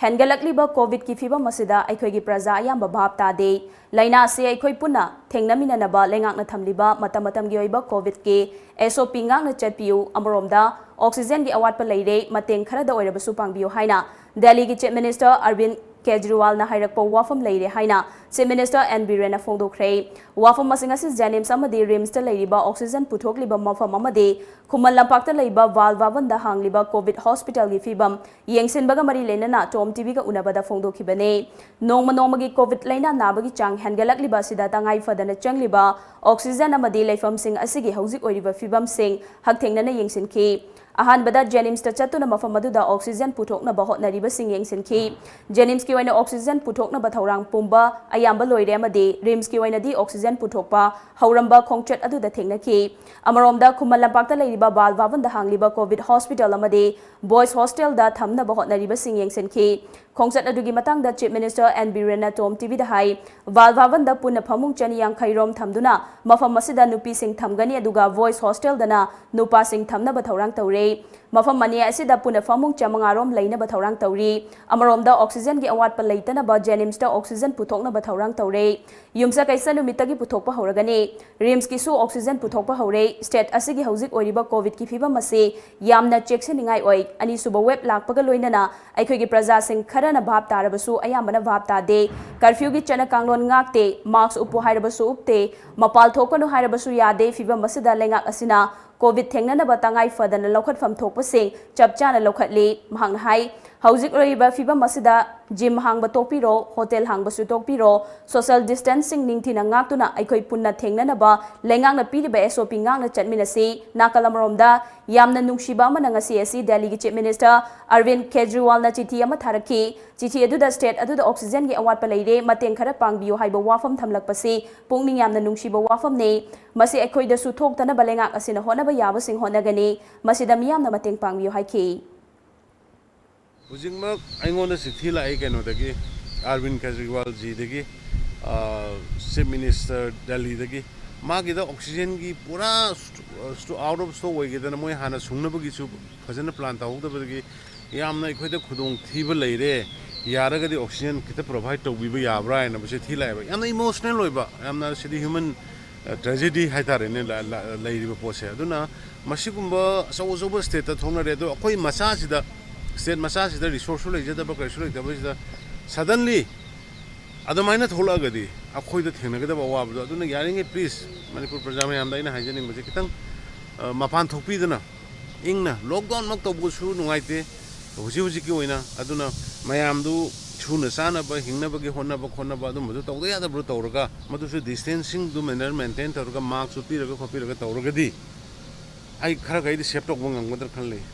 हेंगलक्लिबा Covid की फिबम असिदा अखोइगी प्रजा अयाम्बा भाव तादे लाइना से अखोइ पुन्ना थेंगनमिननबा लेंगाकना थमलिबा मतम मतमगी ओइबा कोविड के SOP ngang na chatpiu amromda oxygen gi awat pa leire mateng khara da oirabasu pangbiu haina Delhi gi chief minister Arvind Kejriwal na hairakpa wafam leire haina chief minister N Biren na phongdokhrei wafam masing asi Janims amadi Rims ta leiriba oxygen puthokliba mafam amadi Khuman lampak ta leiba Walwawan da hangliba covid hospital gi fibam yengsinbaga mari lenana Tom TV ga unabada phongdokhibane nongma nongmagi covid leina nabagi chang hengalakliba sida tangai fadana changliba oxygen amadi leifam sing asigi hauzik oiriba fibam sing hakthengna yengsinki अहानबदा जेनिम्स चतुना मफम अदुदा oxygen पुथोकना बहोटनरिबा Singh यंगसिनखी जेनिम्स की वैना oxygen पुथोकना बथौरांग पुंबा अयाम्बा लोइरे अमदे RIMS की वैना दी oxygen पुथोकपा हौरंबा खोंगचट अदुदा थेंगनखी अमरोमदा खुमल लंपाक्ता लेरिबा बालवावनदा हांगलिबा कोविड हॉस्पिटल अमदे बॉयज हॉस्टल दा थमना बहोटनरिबा सिंग यंगसिनखी खोंगचट अदुगी मतंगदा चीफ मिनिस्टर एन बिरेन टॉम टीवी दा हाई बालवावनदा पुन फमुंग चनी यांखैरोम थमदुना मफम असिदा नुपी सिंग थमगनी अदुगा वॉयज हॉस्टल दना नुपा सिंग थमना बथौरांग तौरे मफम मनी असिदा पुन फमुंग चमंगारोम लेना बथौरांग तौरी अमरोमदा ऑक्सीजन की अवाट पर लेतना बा जेनिम्स दा ऑक्सीजन पुथोकना बथौरांग तौरे युमसा कैसा नुमितगी पुथोकपा हौरगने रिम्स की सु ऑक्सीजन पुथोकपा हौरे स्टेट असिगी हौजिक ओइरिबा कोविड की फिबम असे यामना चेक्सिनिंगाई ओइ अनि सुब वेब लाकपगा लोइनना अखोइगी प्रजा सिंग खरना भाव तारबसु अयामना भाव तादे कर्फ्यू की चना कांगलोन ngakte मास्क उपो हाइरबसु उपते मपाल थोकनु हाइरबसु यादे फिबम असिदा लेंगाक असिना कोविड थेंगनबा तंगाई फदना लौखटफम थोकपसिंग चपचाना लौखटली महंग हाई हौजिक रोइबा फिबम असिदा जिम हांगबा तोकपिरो होटल हांगबसु तोकपिरो सोशल डिस्टेंसिंग निंगथिना ngaktuna अखोइ पुन्ना थेंगनबा लेंगांगना पीरिबा एसओपी ngakna चटमिनसी नाकलमरोमदा यामना नुंगसिबा अमना ngasi asi Delhi gi chief minister Arvind Kejriwal na चिठी अमा थारकी चिठी अदुदा स्टेट अदुदा oxygen gi awat pa leire mateng khara pangbiu haiba wafam thamlakpasi pungning yamna nungsiba wafam ne masi अखोइदा सु थोक्तना बलेंगाक असina honaba yaba sing honagani masida miyamna mateng pangbiu haiki Ujingmak aingonda sithi lai kenodagi Arvind Kejriwal ji dagi chief minister Delhi dagi magida oxygen gi pura out of stock oigedana moi hana sungnabagi su fajana plan tawdabagi yamna ikhoida khudong thiba leire yaragadi oxygen kita provide tawbiba yabra na base thi lai ba yamna emotional loiba yamna sidi human tragedy haitare ne leiriba pose aduna masigumba so state ta thongnare ado akoi masa sida state masa sida resource leijadaba kaisu leidaba sida suddenly adamaina tholagadi akhoida thenagada wabdo aduna yaringe please manipur praja mayamda ina haijening baje kitang mapan thokpi dana ingna lockdown mak tobusu nungaite huji ki oina aduna mayamdu chuna sana ba hingna ba gi honna ba khonna ba dum to da yada bro tawraga madu su distancing du maintain tawraga mask pi raga khopi raga tawraga di ai khara gai di sep tok bang ngang madar khan le